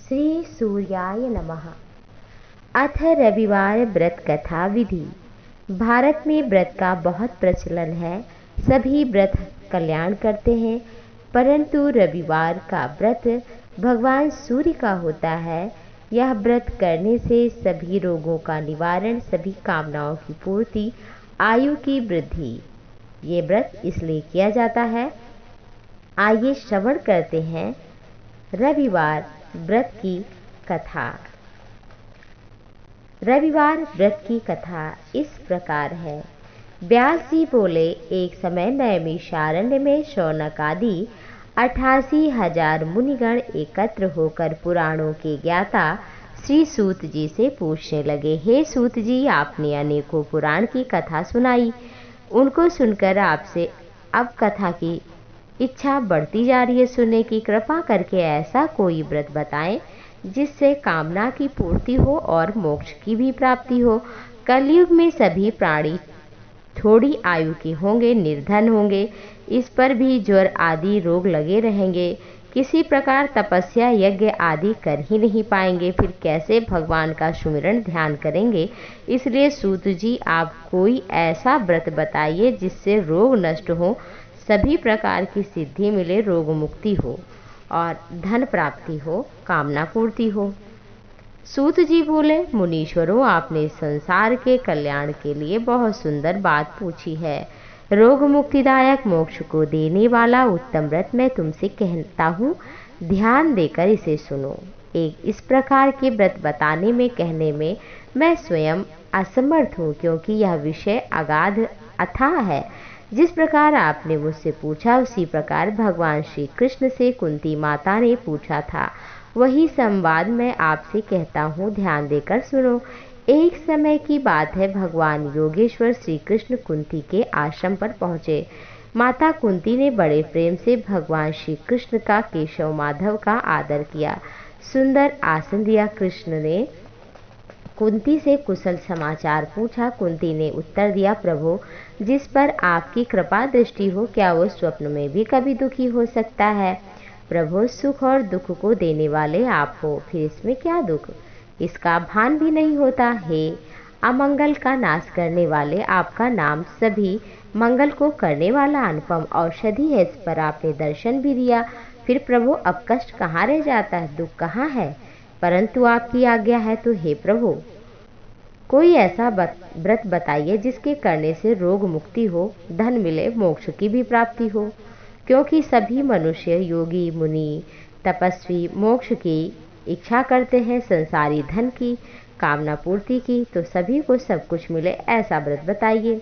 श्री सूर्याय नमः। अथ रविवार व्रत कथा विधि। भारत में व्रत का बहुत प्रचलन है। सभी व्रत कल्याण करते हैं, परंतु रविवार का व्रत भगवान सूर्य का होता है। यह व्रत करने से सभी रोगों का निवारण, सभी कामनाओं की पूर्ति, आयु की वृद्धि, ये व्रत इसलिए किया जाता है। आइए श्रवण करते हैं रविवार व्रत की कथा। रविवार व्रत की कथा इस प्रकार है। व्यास जी बोले, एक समय नैमिषारण्य में शौनक आदि 88,000 मुनिगण एकत्र होकर पुराणों के ज्ञाता श्री सूत जी से पूछने लगे, हे सूत जी, आपने अनेकों पुराण की कथा सुनाई, उनको सुनकर आपसे अब कथा की इच्छा बढ़ती जा रही है सुनने की। कृपा करके ऐसा कोई व्रत बताएं जिससे कामना की पूर्ति हो और मोक्ष की भी प्राप्ति हो। कलयुग में सभी प्राणी थोड़ी आयु के होंगे, निर्धन होंगे, इस पर भी ज्वर आदि रोग लगे रहेंगे, किसी प्रकार तपस्या यज्ञ आदि कर ही नहीं पाएंगे, फिर कैसे भगवान का सुमिरन ध्यान करेंगे। इसलिए सूत जी, आप कोई ऐसा व्रत बताइए जिससे रोग नष्ट हो, सभी प्रकार की सिद्धि मिले, रोग मुक्ति हो और धन प्राप्ति हो, कामना पूर्ति हो। सूत जी बोले, मुनीश्वरों, आपने संसार के कल्याण के लिए बहुत सुंदर बात पूछी है। रोग मुक्तिदायक मोक्ष को देने वाला उत्तम व्रत मैं तुमसे कहता हूँ, ध्यान देकर इसे सुनो। एक इस प्रकार के व्रत बताने में कहने में मैं स्वयं असमर्थ हूँ, क्योंकि यह विषय अगाध अथाह है। जिस प्रकार आपने मुझसे पूछा, उसी प्रकार भगवान श्री कृष्ण से कुंती माता ने पूछा था, वही संवाद मैं आपसे कहता हूँ, ध्यान देकर सुनो। एक समय की बात है, भगवान योगेश्वर श्री कृष्ण कुंती के आश्रम पर पहुँचे। माता कुंती ने बड़े प्रेम से भगवान श्री कृष्ण का, केशव माधव का आदर किया, सुंदर आसन दिया। कृष्ण ने कुंती से कुशल समाचार पूछा। कुंती ने उत्तर दिया, प्रभु, जिस पर आपकी कृपा दृष्टि हो, क्या वो स्वप्न में भी कभी दुखी हो सकता है? प्रभु, सुख और दुख को देने वाले आप हो, फिर इसमें क्या दुख? इसका भान भी नहीं होता। हे अमंगल का नाश करने वाले, आपका नाम सभी मंगल को करने वाला अनुपम औषधि है। इस पर आपने दर्शन भी दिया, फिर प्रभु अब कष्ट कहाँ रह जाता है, दुख कहाँ है? परंतु आपकी आज्ञा है तो हे प्रभु, कोई ऐसा व्रत बताइए जिसके करने से रोग मुक्ति हो, धन मिले, मोक्ष की भी प्राप्ति हो। क्योंकि सभी मनुष्य, योगी, मुनि, तपस्वी मोक्ष की इच्छा करते हैं, संसारी धन की, कामना पूर्ति की, तो सभी को सब कुछ मिले, ऐसा व्रत बताइए।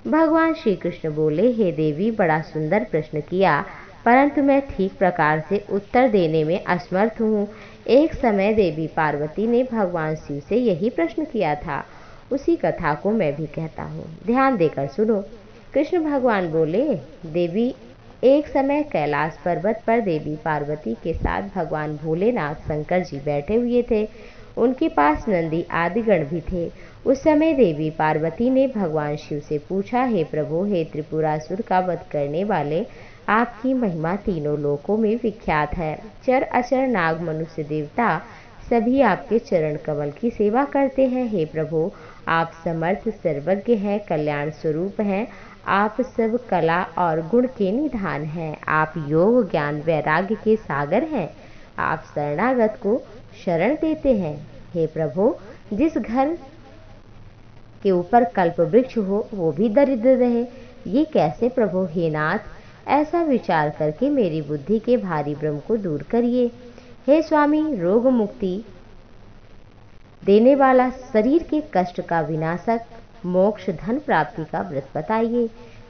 भगवान श्री कृष्ण बोले, हे देवी, बड़ा सुंदर प्रश्न किया, परंतु मैं ठीक प्रकार से उत्तर देने में असमर्थ हूँ। एक समय देवी पार्वती ने भगवान शिव से यही प्रश्न किया था, उसी कथा को मैं भी कहता हूँ, ध्यान देकर सुनो। कृष्ण भगवान बोले, देवी, एक समय कैलाश पर्वत पर देवी पार्वती के साथ भगवान भोलेनाथ शंकर जी बैठे हुए थे। उनके पास नंदी आदि गण भी थे। उस समय देवी पार्वती ने भगवान शिव से पूछा, हे प्रभु, हे त्रिपुरासुर का वध करने वाले, आपकी महिमा तीनों लोकों में विख्यात है। चर अचर नाग मनुष्य देवता सभी आपके चरण कमल की सेवा करते हैं। हे प्रभु, आप समर्थ सर्वज्ञ हैं, कल्याण स्वरूप हैं, आप सब कला और गुण के निधान हैं। आप योग ज्ञान वैराग्य के सागर हैं। आप शरणागत को शरण देते हैं। हे प्रभु, जिस घर के ऊपर कल्प वृक्ष हो वो भी दरिद्र रहे, ये कैसे प्रभु? हे नाथ, ऐसा विचार करके मेरी बुद्धि के भारी भ्रम को दूर करिए। हे स्वामी, रोग मुक्ति देने वाला, शरीर के कष्ट का विनाशक, मोक्ष धन प्राप्ति का व्रत बताइए।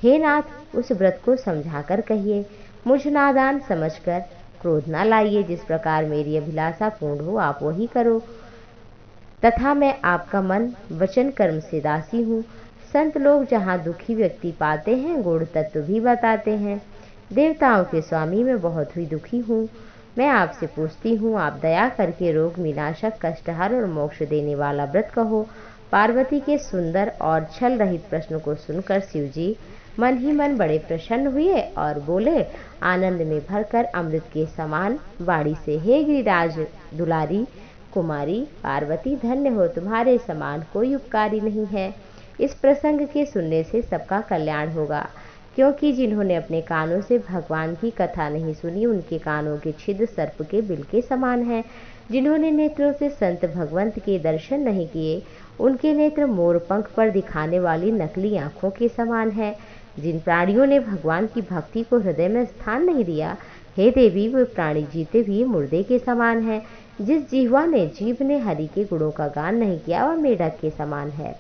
हे नाथ, उस व्रत को समझाकर कहिए। मुझ नादान समझकर क्रोध न लाइए। जिस प्रकार मेरी अभिलाषा पूर्ण हो आप वही करो, तथा मैं आपका मन वचन कर्म से दासी हूँ। संत लोग जहाँ दुखी व्यक्ति पाते हैं, गूढ़ तत्व भी बताते हैं। देवताओं के स्वामी मैं बहुत ही दुखी हूँ। मैं आपसे पूछती हूँ, आप दया करके रोग विनाशक, कष्टहर और मोक्ष देने वाला व्रत कहो। पार्वती के सुंदर और छल रहित प्रश्न को सुनकर शिवजी मन ही मन बड़े प्रसन्न हुए और बोले आनंद में भरकर अमृत के समान वाणी से, हे गिरिराज दुलारी कुमारी पार्वती, धन्य हो, तुम्हारे समान कोई उपकारी नहीं है। इस प्रसंग के सुनने से सबका कल्याण होगा, क्योंकि जिन्होंने अपने कानों से भगवान की कथा नहीं सुनी उनके कानों के छिद्र सर्प के बिल के समान हैं। जिन्होंने नेत्रों से संत भगवंत के दर्शन नहीं किए उनके नेत्र मोर पंख पर दिखाने वाली नकली आंखों के समान है। जिन प्राणियों ने भगवान की भक्ति को हृदय में स्थान नहीं दिया, हे देवी, वो प्राणी जीते भी मुर्दे के समान है। जिस जिह्वा ने जीभ ने हरि के गुणों का गान नहीं किया वह मेढक के समान है।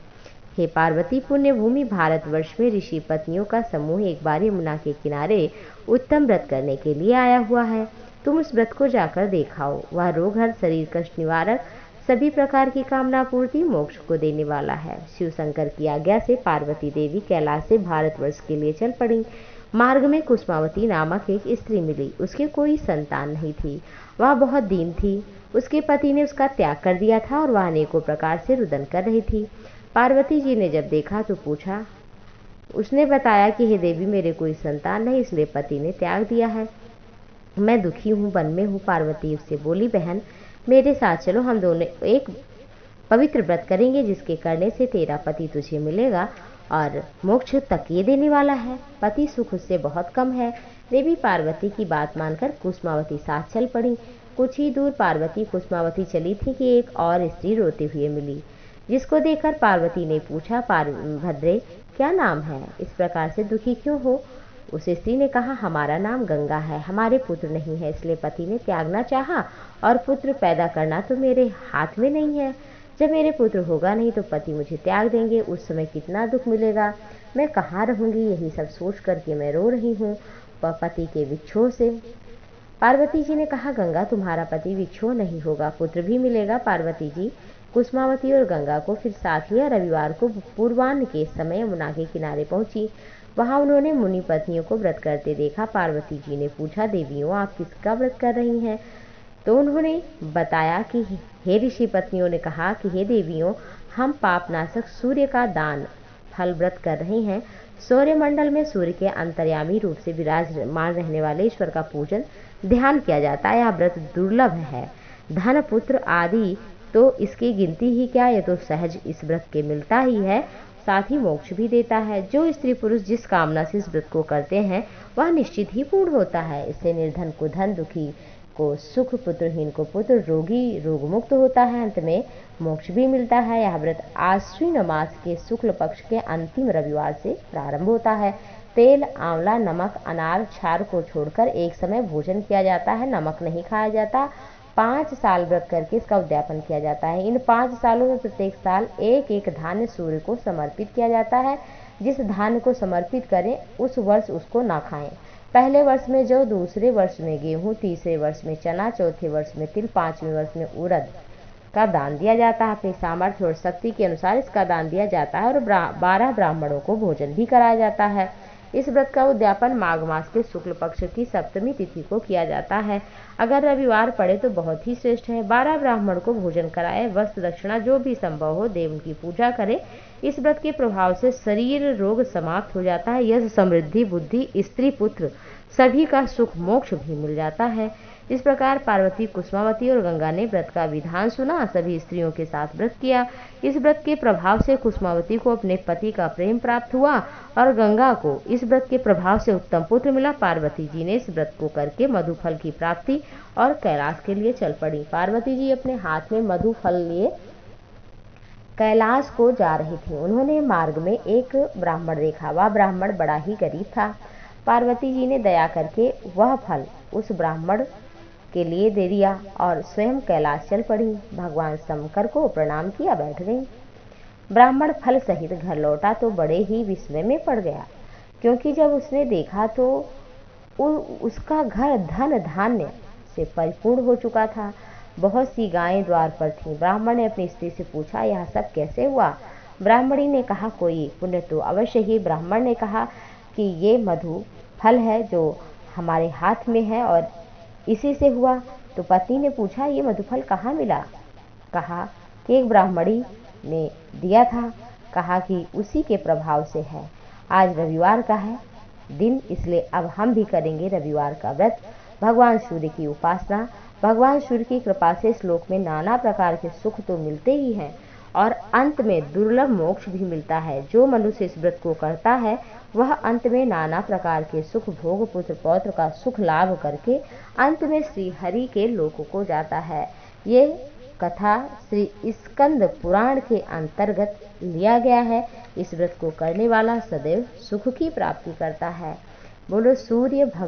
हे पार्वती, पुण्य भूमि भारतवर्ष में ऋषि पत्नियों का समूह एक बार यमुना के किनारे उत्तम व्रत करने के लिए आया हुआ है। तुम उस व्रत को जाकर देखाओ। वह रोग हर, शरीर कष्ट निवारक, सभी प्रकार की कामना पूर्ति, मोक्ष को देने वाला है। शिव शंकर की आज्ञा से पार्वती देवी कैलाश से भारतवर्ष के लिए चल पड़ी। मार्ग में कुसुमावती नामक एक स्त्री मिली। उसके कोई संतान नहीं थी। वह बहुत दीन थी। उसके पति ने उसका त्याग कर दिया था और वह अनेकों प्रकार से रुदन कर रही थी। पार्वती जी ने जब देखा तो पूछा। उसने बताया कि हे देवी, मेरे कोई संतान नहीं, इसलिए पति ने त्याग दिया है, मैं दुखी हूँ, वन में हूँ। पार्वती उससे बोली, बहन मेरे साथ चलो, हम दोनों एक पवित्र व्रत करेंगे जिसके करने से तेरा पति तुझे मिलेगा और मोक्ष तक ये देने वाला है। पति सुख उससे बहुत कम है। देवी पार्वती की बात मानकर कुसुमावती साथ चल पड़ी। कुछ ही दूर पार्वती कुसुमावती चली थी कि एक और स्त्री रोते हुए मिली, जिसको देखकर पार्वती ने पूछा, भद्रे क्या नाम है, इस प्रकार से दुखी क्यों हो? उस स्त्री ने कहा, हमारा नाम गंगा है, हमारे पुत्र नहीं है, इसलिए पति ने त्यागना चाहा और पुत्र पैदा करना तो मेरे हाथ में नहीं है। जब मेरे पुत्र होगा नहीं तो पति मुझे त्याग देंगे, उस समय कितना दुख मिलेगा, मैं कहाँ रहूंगी, यही सब सोच करके मैं रो रही हूँ पति के विक्षोभ से। पार्वती जी ने कहा, गंगा तुम्हारा पति विक्षोभ नहीं होगा, पुत्र भी मिलेगा। पार्वती जी कुसुमावती और गंगा को फिर साथ लिया। रविवार को पूर्वाह्न के समय यमुना के किनारे पहुंची। वहां उन्होंने मुनि पत्नियों को व्रत करते देखा। पार्वती जी ने पूछा, देवियों आप किसका व्रत कर रही हैं? तो उन्होंने बताया कि हे ऋषि पत्नियों ने कहा कि हे देवियों, हम पापनाशक सूर्य का दान फल व्रत कर रहे हैं। सौर्य मंडल में सूर्य के अंतर्यामी रूप से विराजमान रहने वाले ईश्वर का पूजन ध्यान किया जाता है। यह व्रत दुर्लभ है। धन पुत्र आदि तो इसकी गिनती ही क्या, ये तो सहज इस व्रत के मिलता ही है, साथ ही मोक्ष भी देता है। जो स्त्री पुरुष जिस कामना से इस व्रत को करते हैं वह निश्चित ही पूर्ण होता है। इससे निर्धन को धन, दुखी को सुख, पुत्रहीन को पुत्र, रोगी रोग मुक्त होता है, अंत में मोक्ष भी मिलता है। यह व्रत आश्विन मास के शुक्ल पक्ष के अंतिम रविवार से प्रारंभ होता है। तेल, आंवला, नमक, अनार, क्षार को छोड़कर एक समय भोजन किया जाता है। नमक नहीं खाया जाता। 5 साल व्रत करके इसका उद्यापन किया जाता है। इन 5 सालों में प्रत्येक साल एक एक धान्य सूर्य को समर्पित किया जाता है। जिस धान्य को समर्पित करें उस वर्ष उसको ना खाएं। पहले वर्ष में जौ, दूसरे वर्ष में गेहूं, तीसरे वर्ष में चना, चौथे वर्ष में तिल, 5वें वर्ष में उड़द का दान दिया जाता है। अपनी सामर्थ्य और शक्ति के अनुसार इसका दान दिया जाता है और 12 ब्राह्मणों को भोजन भी कराया जाता है। इस व्रत का उद्यापन माघ मास के शुक्ल पक्ष की सप्तमी तिथि को किया जाता है। अगर रविवार पड़े तो बहुत ही श्रेष्ठ है। 12 ब्राह्मण को भोजन कराए, वस्त्र दक्षिणा जो भी संभव हो देव उनकी पूजा करे। इस व्रत के प्रभाव से शरीर रोग समाप्त हो जाता है। यश, समृद्धि, बुद्धि, स्त्री, पुत्र सभी का सुख, मोक्ष भी मिल जाता है। इस प्रकार पार्वती, कुसुमावती और गंगा ने व्रत का विधान सुना, सभी स्त्रियों के साथ व्रत किया। इस व्रत के प्रभाव से कुसुमावती को अपने पति का प्रेम प्राप्त हुआ और गंगा को इस व्रत के प्रभाव से उत्तम पुत्र मिला। पार्वती जी ने इस व्रत को करके मधुफल की प्राप्ति और कैलाश के लिए चल पड़ी। पार्वती जी अपने हाथ में मधुफल लिए कैलाश को जा रही थी। उन्होंने मार्ग में एक ब्राह्मण देखा। वह ब्राह्मण बड़ा ही गरीब था। पार्वती जी ने दया करके वह फल उस ब्राह्मण के लिए दे दिया और स्वयं कैलाश चल पड़ी। भगवान शंकर को प्रणाम किया, बैठ गई। ब्राह्मण फल सहित घर लौटा तो बड़े ही विस्मय में पड़ गया, क्योंकि जब उसने देखा तो उसका घर धन धान्य से परिपूर्ण हो चुका था। बहुत सी गायें द्वार पर थीं। ब्राह्मण ने अपनी स्त्री से पूछा, यह सब कैसे हुआ? ब्राह्मणी ने कहा, कोई पुण्य तो अवश्य ही। ब्राह्मण ने कहा कि ये मधु फल है जो हमारे हाथ में है और इसी से हुआ। तो पत्नी ने पूछा, ये मधुफल कहाँ मिला? कहा कि एक ब्राह्मणी ने दिया था। कहा कि उसी के प्रभाव से है। आज रविवार का है दिन, इसलिए अब हम भी करेंगे रविवार का व्रत, भगवान सूर्य की उपासना। भगवान सूर्य की कृपा से इस लोक में नाना प्रकार के सुख तो मिलते ही हैं और अंत में दुर्लभ मोक्ष भी मिलता है। जो मनुष्य इस व्रत को करता है वह अंत में नाना प्रकार के सुख भोग, पुत्र पौत्र का सुख लाभ करके अंत में श्री हरि के लोक को जाता है। ये कथा श्री स्कंद पुराण के अंतर्गत लिया गया है। इस व्रत को करने वाला सदैव सुख की प्राप्ति करता है। बोलो सूर्य भगवान